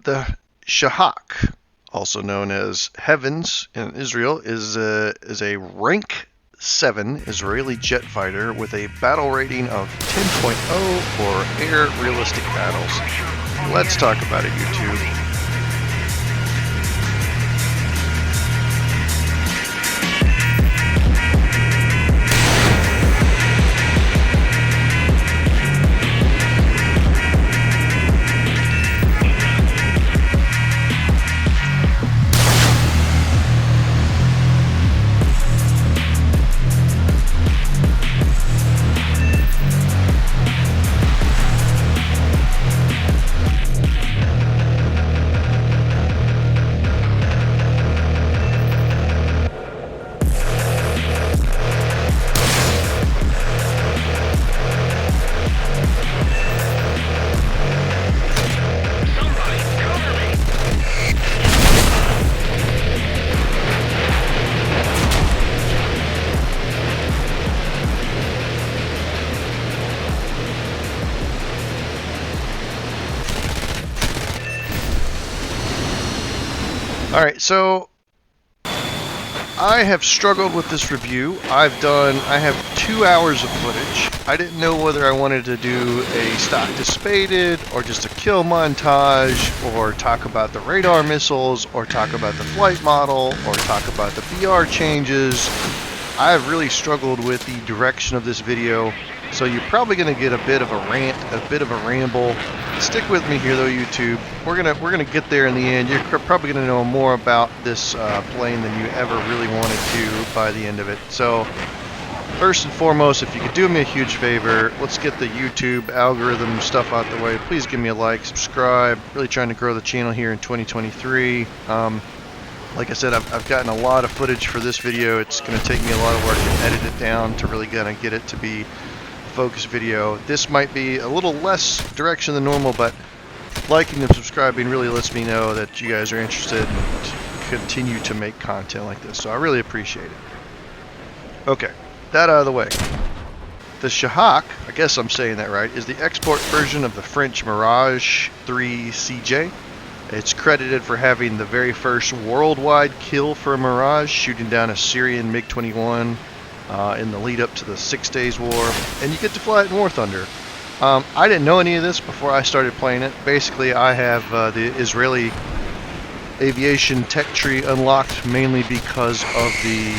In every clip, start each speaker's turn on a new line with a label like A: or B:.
A: The Shahak, also known as Heavens in Israel, is a rank 7 Israeli jet fighter with a battle rating of 10.0 for air realistic battles. Let's talk about it, YouTube. Alright, so I have struggled with this review. I have 2 hours of footage. I didn't know whether I wanted to do a stock to spaded, or just a kill montage, or talk about the radar missiles, or talk about the flight model, or talk about the BR changes. I've really struggled with the direction of this video, so you're probably going to get a bit of a rant, a bit of a ramble. Stick with me here though, YouTube. We're gonna get there in the end. You're probably gonna know more about this plane than you ever really wanted to by the end of it. So first and foremost, if you could do me a huge favor, let's get the YouTube algorithm stuff out the way. Please give me a like, subscribe. Really trying to grow the channel here in 2023. Like I said, I've gotten a lot of footage for this video. It's going to take me a lot of work to edit it down to really kind of get it to be a focused video. This might be a little less direction than normal, but liking and subscribing really lets me know that you guys are interested and continue to make content like this. So I really appreciate it. Okay, that out of the way. The Shahak, I guess I'm saying that right, is the export version of the French Mirage IIICJ. It's credited for having the very first worldwide kill for a Mirage, shooting down a Syrian MiG-21 in the lead up to the 6 Days War, and you get to fly it in War Thunder. I didn't know any of this before I started playing it. Basically, I have the Israeli aviation tech tree unlocked mainly because of the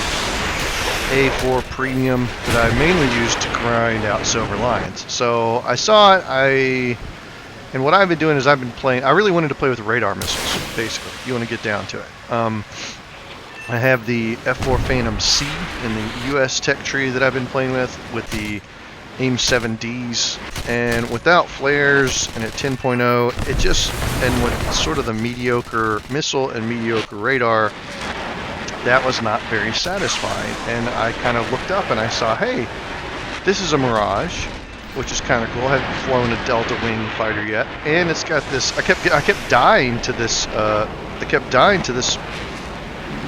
A: A4 premium that I mainly use to grind out Silver Lions. So I saw it, and what I've been doing is I've been playing. I really wanted to play with radar missiles, basically. You want to get down to it. I have the F-4 Phantom C in the US tech tree that I've been playing with the AIM 7Ds, and without flares and at 10.0, it just, and with sort of the mediocre missile and mediocre radar, that was not very satisfying. And I kind of looked up and I saw, hey, this is a Mirage, which is kind of cool. I haven't flown a Delta Wing fighter yet, and it's got this. I kept dying to this.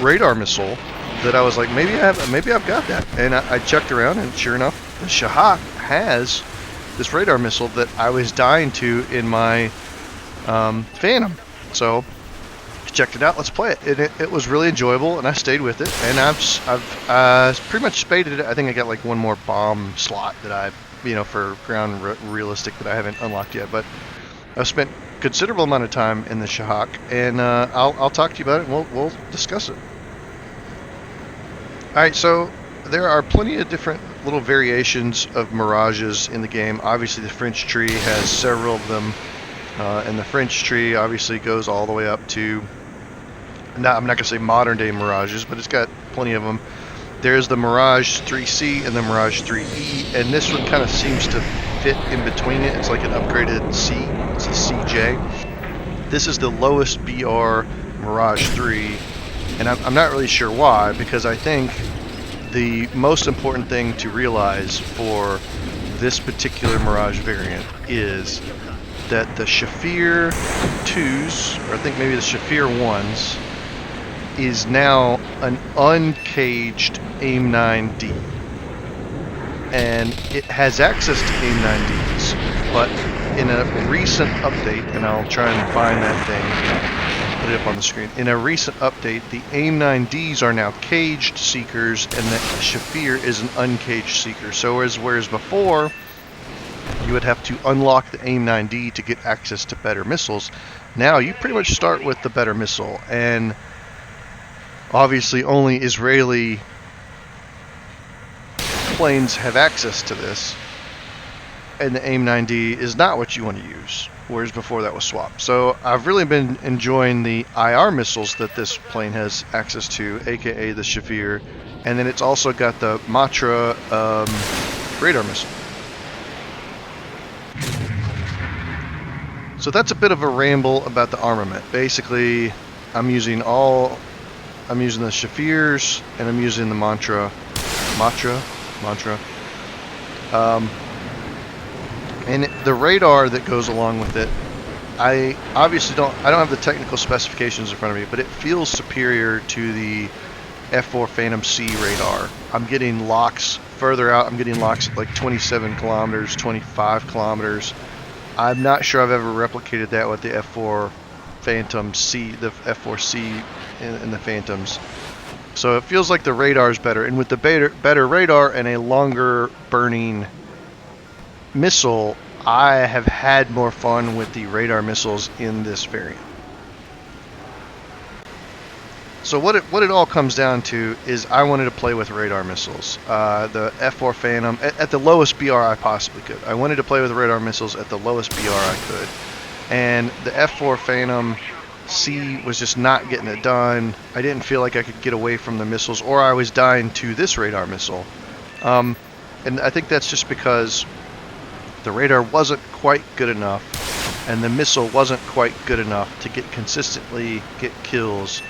A: Radar missile that I was like, maybe I've got that. And I checked around, and sure enough, the Shahak has this radar missile that I was dying to in my Phantom. So I checked it out. Let's play it. It was really enjoyable, and I stayed with it. And I've pretty much spaded it. I think I got like one more bomb slot that I, for ground realistic that I haven't unlocked yet. But I've spent a considerable amount of time in the Shahak, and I'll talk to you about it, and we'll discuss it. Alright, so there are plenty of different little variations of Mirages in the game. Obviously the French tree has several of them, and the French tree obviously goes all the way up to, I'm not going to say modern day Mirages, but it's got plenty of them. There's the Mirage IIIC and the Mirage IIIE, and this one kind of seems to fit in between it. It's like an upgraded C. It's a CJ. This is the lowest BR Mirage 3, and I'm not really sure why, because I think the most important thing to realize for this particular Mirage variant is that the Shafrir 2s, or I think maybe the Shafrir 1s, is now an uncaged AIM 9D. And it has access to AIM 9Ds, but in a recent update, and I'll try and find that thing, put it up on the screen. In a recent update, the AIM-9Ds are now caged seekers, and the Shafrir is an uncaged seeker. So whereas before, you would have to unlock the AIM-9D to get access to better missiles, now you pretty much start with the better missile, and obviously only Israeli planes have access to this, and the AIM-9D is not what you want to use, whereas before that was swapped. So I've really been enjoying the IR missiles that this plane has access to, aka the Shafrir, and then it's also got the Matra radar missile. So that's a bit of a ramble about the armament. Basically, I'm using the Shafirs, and I'm using the Matra. And the radar that goes along with it, I obviously don't have the technical specifications in front of me, but it feels superior to the F-4 Phantom C radar. I'm getting locks further out. I'm getting locks at like 27 kilometers, 25 kilometers. I'm not sure I've ever replicated that with the F-4 Phantom C, the F-4C in the Phantoms. So it feels like the radar is better, and with the better radar and a longer burning missile, I have had more fun with the radar missiles in this variant. So what it all comes down to is I wanted to play with radar missiles. The F-4 Phantom at the lowest BR I possibly could. I wanted to play with radar missiles at the lowest BR I could, and the F-4 Phantom C was just not getting it done. I didn't feel like I could get away from the missiles, or I was dying to this radar missile. And I think that's just because the radar wasn't quite good enough, and the missile wasn't quite good enough to consistently get kills.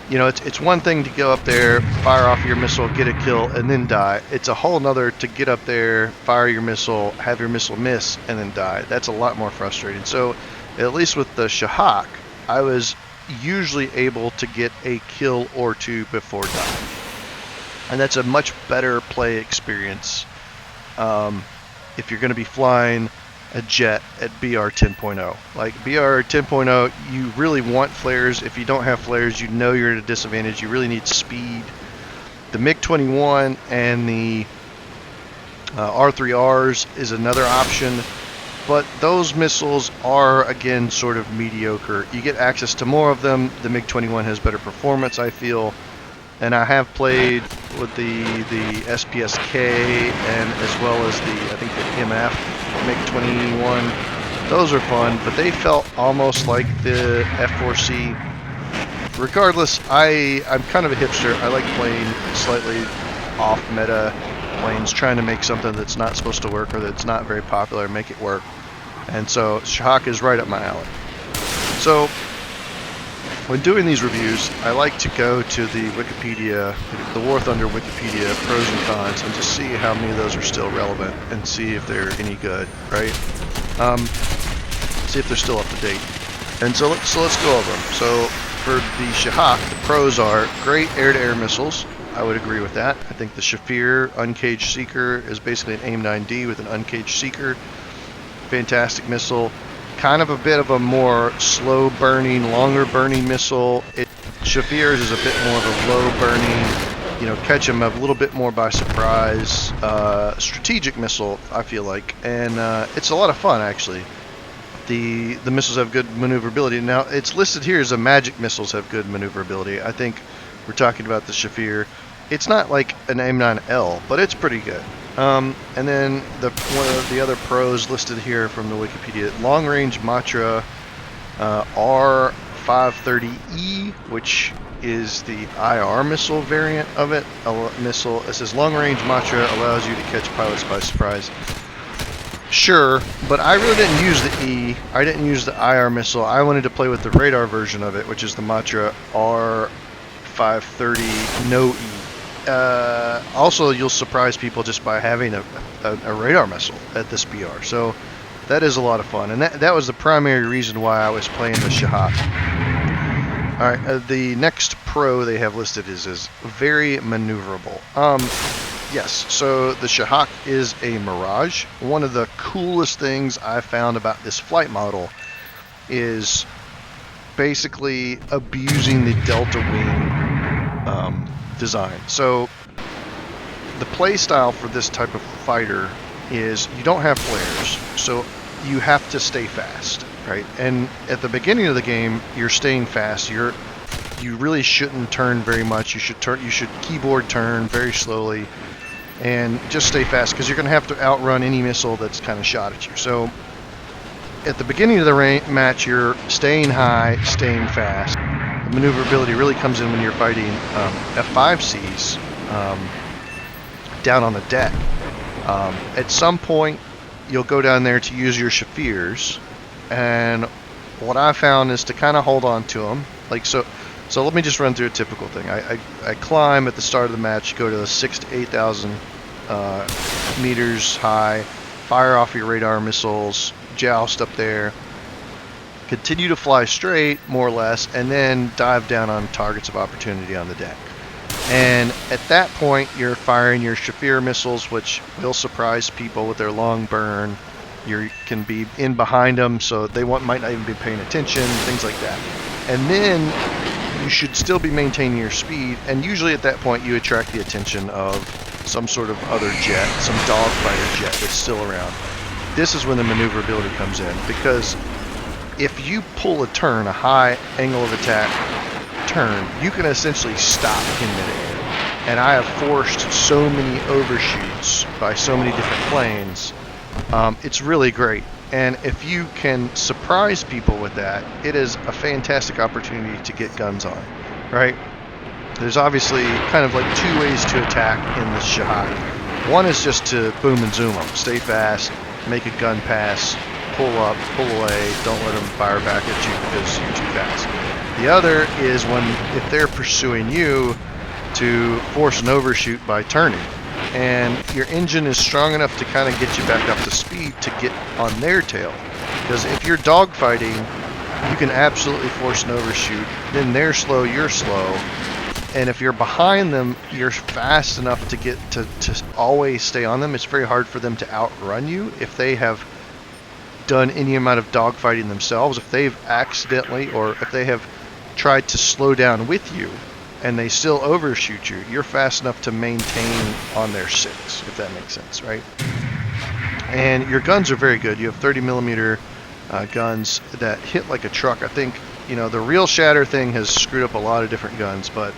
A: You know, it's one thing to go up there, fire off your missile, get a kill, and then die. It's a whole nother to get up there, fire your missile, have your missile miss, and then die. That's a lot more frustrating. So, at least with the Shahak, I was usually able to get a kill or two before dying. And that's a much better play experience if you're going to be flying a jet at BR 10.0. Like BR 10.0, you really want flares. If you don't have flares, you know you're at a disadvantage. You really need speed. The MiG-21 and the R3Rs is another option, but those missiles are, again, sort of mediocre. You get access to more of them. The MiG-21 has better performance, I feel, and I have played with the SPSK and as well as I think the MF MiG-21. Those are fun, but they felt almost like the F-4C. Regardless, I'm kind of a hipster. I like playing slightly off-meta planes, trying to make something that's not supposed to work or that's not very popular, make it work. And so Shahak is right up my alley. So when doing these reviews, I like to go to the Wikipedia, the War Thunder Wikipedia pros and cons, and just see how many of those are still relevant and see if they're any good, right? See if they're still up to date. And so let's go over them. So for the Shahak, the pros are great air-to-air missiles. I would agree with that. I think the Shafrir uncaged seeker is basically an AIM-9D with an uncaged seeker. Fantastic missile. Kind of a bit of a more slow burning, longer burning missile. Shafir's is a bit more of a low burning, you know, catch them a little bit more by surprise, strategic missile, I feel like, and it's a lot of fun actually. The missiles have good maneuverability. Now it's listed here as the magic missiles have good maneuverability. I think we're talking about the Shafrir. It's not like an AIM-9L, but it's pretty good. And then one of the other pros listed here from the Wikipedia, long-range Matra R530E, which is the IR missile variant of it. It says long-range Matra allows you to catch pilots by surprise. Sure, but I really didn't use the E. I didn't use the IR missile. I wanted to play with the radar version of it, which is the Matra R530 no E. Also, you'll surprise people just by having a radar missile at this BR. So that is a lot of fun, and that was the primary reason why I was playing the Shahak. All right, the next pro they have listed is very maneuverable. Yes, so the Shahak is a Mirage. One of the coolest things I found about this flight model is basically abusing the delta wing design. So the play style for this type of fighter is you don't have flares, so you have to stay fast, right? And at the beginning of the game, you're staying fast. You really shouldn't turn very much. You should keyboard turn very slowly and just stay fast because you're going to have to outrun any missile that's kind of shot at you. So at the beginning of the match, you're staying high, staying fast. The maneuverability really comes in when you're fighting F-5Cs down on the deck. At some point, you'll go down there to use your Shafirs, and what I found is to kind of hold on to them. So let me just run through a typical thing. I climb at the start of the match, go to 6,000 to 8,000 meters high, fire off your radar missiles, joust up there, continue to fly straight, more or less, and then dive down on targets of opportunity on the deck. And at that point, you're firing your Shafir missiles, which will surprise people with their long burn. You can be in behind them, so they might not even be paying attention, things like that. And then you should still be maintaining your speed, and usually at that point you attract the attention of some sort of other jet, some dogfighter jet that's still around. This is when the maneuverability comes in, because if you pull a turn, a high angle of attack turn, you can essentially stop in midair. And I have forced so many overshoots by so many different planes. It's really great. And if you can surprise people with that, it is a fantastic opportunity to get guns on, right? There's obviously kind of like two ways to attack in the Shahak. One is just to boom and zoom them, stay fast, make a gun pass, pull up, pull away, don't let them fire back at you because you're too fast. The other is if they're pursuing you, to force an overshoot by turning. And your engine is strong enough to kind of get you back up to speed to get on their tail. Because if you're dogfighting, you can absolutely force an overshoot. Then they're slow, you're slow. And if you're behind them, you're fast enough to get to always stay on them. It's very hard for them to outrun you if they have done any amount of dogfighting themselves. If they've accidentally, or if they have tried to slow down with you and they still overshoot you, you're fast enough to maintain on their 6, if that makes sense, right? And your guns are very good. You have 30 millimeter guns that hit like a truck. I think, the real shatter thing has screwed up a lot of different guns, but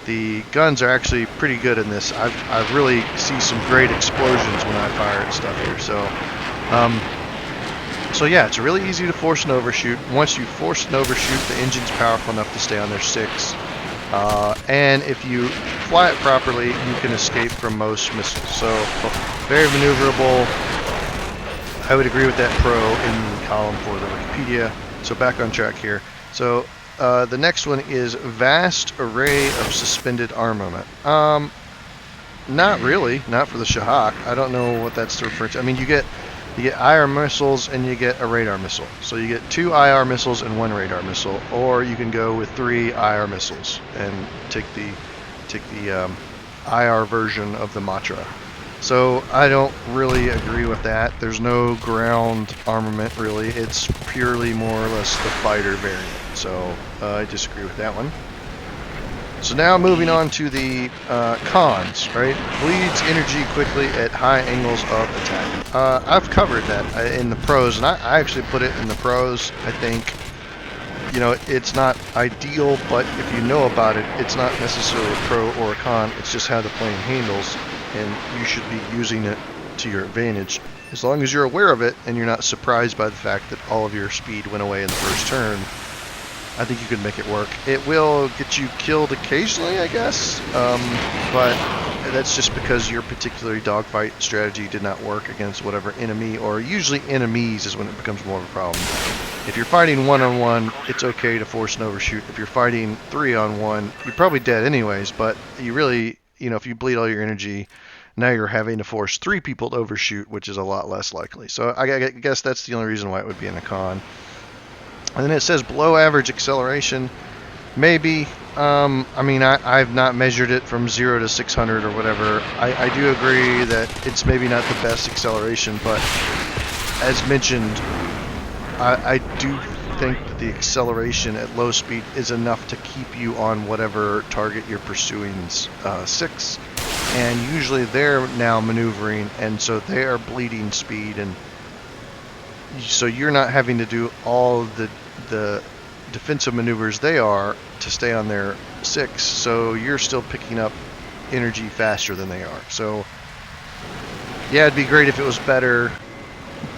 A: the guns are actually pretty good in this. I've really see some great explosions when I fire at stuff here. So yeah, it's really easy to force an overshoot. Once you force an overshoot, the engine's powerful enough to stay on their 6. And if you fly it properly, you can escape from most missiles. So very maneuverable. I would agree with that pro in the column for the Wikipedia. So back on track here. So the next one is vast array of suspended armament. Not really, not for the Shahak. I don't know what that's referring to. I mean, you get IR missiles and you get a radar missile. So you get 2 IR missiles and 1 radar missile, or you can go with 3 IR missiles and take the IR version of the Matra. So I don't really agree with that. There's no ground armament really. It's purely more or less the fighter variant. So I disagree with that one. So now moving on to the cons, right? Bleeds energy quickly at high angles of attack. I've covered that in the pros, and I actually put it in the pros. I think, it's not ideal, but if you know about it, it's not necessarily a pro or a con. It's just how the plane handles, and you should be using it to your advantage. As long as you're aware of it and you're not surprised by the fact that all of your speed went away in the first turn, I think you can make it work. It will get you killed occasionally, I guess, but that's just because your particular dogfight strategy did not work against whatever enemy, or usually enemies is when it becomes more of a problem. If you're fighting one-on-one, it's okay to force an overshoot. If you're fighting 3-on-1, you're probably dead anyways, but you really, if you bleed all your energy, now you're having to force 3 people to overshoot, which is a lot less likely. So I guess that's the only reason why it would be in a con. And then it says below average acceleration. Maybe. I mean, I've not measured it from 0 to 600 or whatever. I do agree that it's maybe not the best acceleration, but as mentioned, I do think that the acceleration at low speed is enough to keep you on whatever target you're pursuing 6. And usually they're now maneuvering, and so they are bleeding speed, and so you're not having to do all the defensive maneuvers they are to stay on their 6, so you're still picking up energy faster than they are. So yeah, it'd be great if it was better,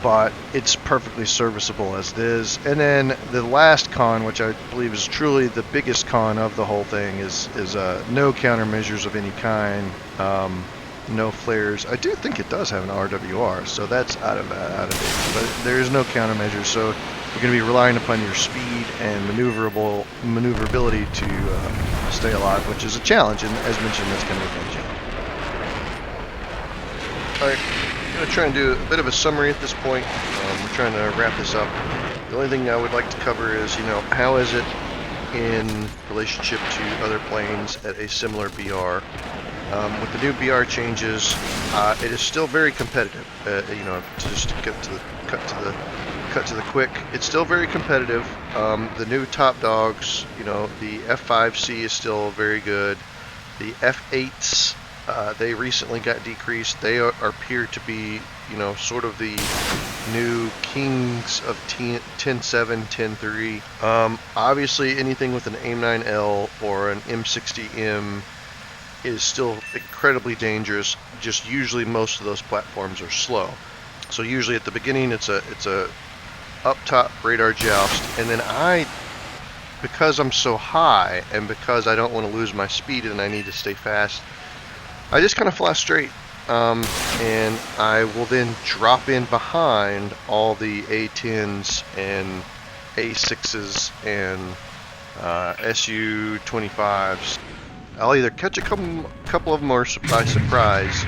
A: but it's perfectly serviceable as it is. And then the last con, which I believe is truly the biggest con of the whole thing, is no countermeasures of any kind, no flares. I do think it does have an RWR, so that's out of it. But there is no countermeasures, so you're going to be relying upon your speed and maneuverability to stay alive, which is a challenge. And as mentioned, that's kind of a fun challenge. All right. I'm going to try and do a bit of a summary at this point. We're trying to wrap this up. The only thing I would like to cover is, how is it in relationship to other planes at a similar BR? With the new BR changes, it is still very competitive. Just to cut to the quick, it's still very competitive. The new top dogs, the F-5C is still very good. The F-8s. They recently got decreased. They appear to be, sort of the new kings of 10.7, 10.3. Obviously, anything with an AIM-9L or an M60M is still incredibly dangerous. Just usually, most of those platforms are slow. So usually at the beginning, it's a up top radar joust, and then because I'm so high and because I don't want to lose my speed and I need to stay fast, I just kind of fly straight, and I will then drop in behind all the A10s and A6s and SU-25s. I'll either catch a couple of them by surprise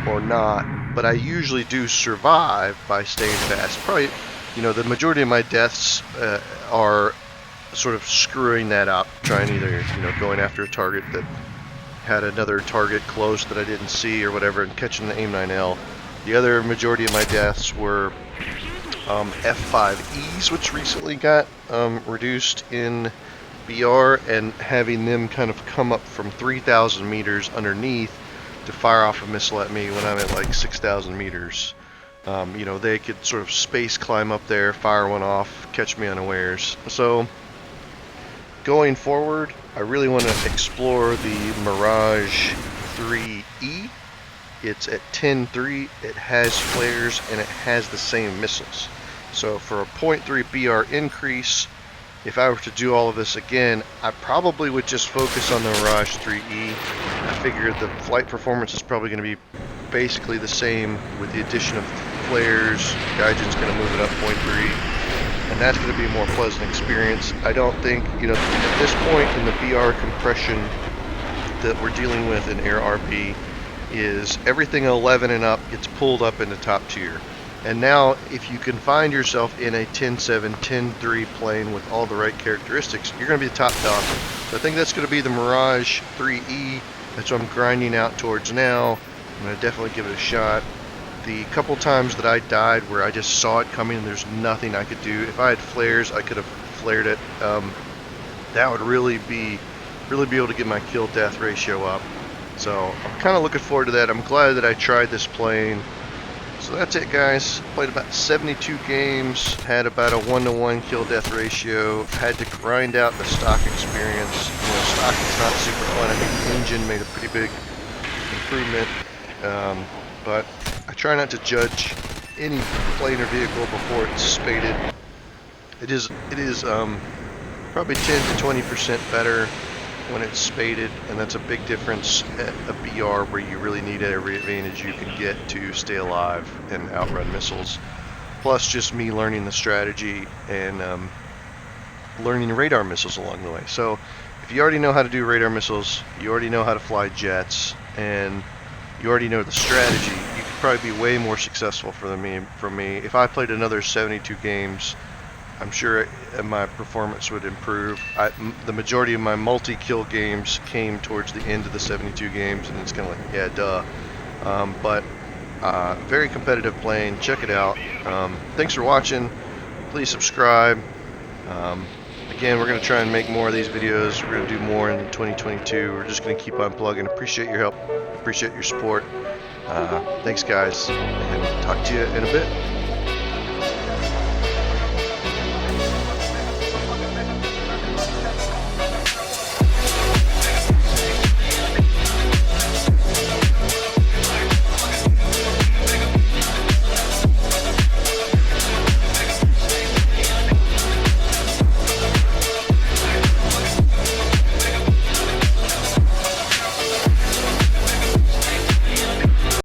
A: or not, but I usually do survive by staying fast. Probably, the majority of my deaths are sort of screwing that up, trying either, going after a target that had another target close that I didn't see or whatever, and catching the AIM-9L. The other majority of my deaths were F-5Es, which recently got reduced in BR, and having them kind of come up from 3,000 meters underneath to fire off a missile at me when I'm at like 6,000 meters. They could sort of space climb up there, fire one off, catch me unawares. So going forward, I really want to explore the Mirage IIIE. It's at 10.3, it has flares, and it has the same missiles. So for a 0.3 BR increase, if I were to do all of this again, I probably would just focus on the Mirage IIIE. I figured the flight performance is probably going to be basically the same with the addition of flares. Gaijin's going to move it up 0.3. And that's going to be a more pleasant experience. I don't think, at this point in the BR compression that we're dealing with in Air RP, is everything 11 and up gets pulled up into top tier. And now, if you can find yourself in a 10.7, 10.3 plane with all the right characteristics, you're going to be the top dog. So I think that's going to be the Mirage IIIE. That's what I'm grinding out towards now. I'm going to definitely give it a shot. The couple times that I died where I just saw it coming and there's nothing I could do, if I had flares, I could have flared it. That would really be able to get my kill-death ratio up. So I'm kind of looking forward to that. I'm glad that I tried this plane. So that's it, guys. Played about 72 games, had about a 1-to-1 kill-death ratio, had to grind out the stock experience. Stock is not super fun. I think the engine made a pretty big improvement. But I try not to judge any plane or vehicle before it's spaded. It is probably 10 to 20% better when it's spaded, and that's a big difference at a BR where you really need every advantage you can get to stay alive and outrun missiles. Plus just me learning the strategy and learning radar missiles along the way. So if you already know how to do radar missiles, you already know how to fly jets, and you already know the strategy, you could probably be way more successful for me. If I played another 72 games, I'm sure my performance would improve. The majority of my multi-kill games came towards the end of the 72 games, and it's kind of like, yeah, duh. But very competitive plane. Check it out. Thanks for watching. Please subscribe. Again, we're going to try and make more of these videos. We're going to do more in 2022. We're just going to keep on plugging. Appreciate your help. Appreciate your support. Thanks, guys, and talk to you in a bit.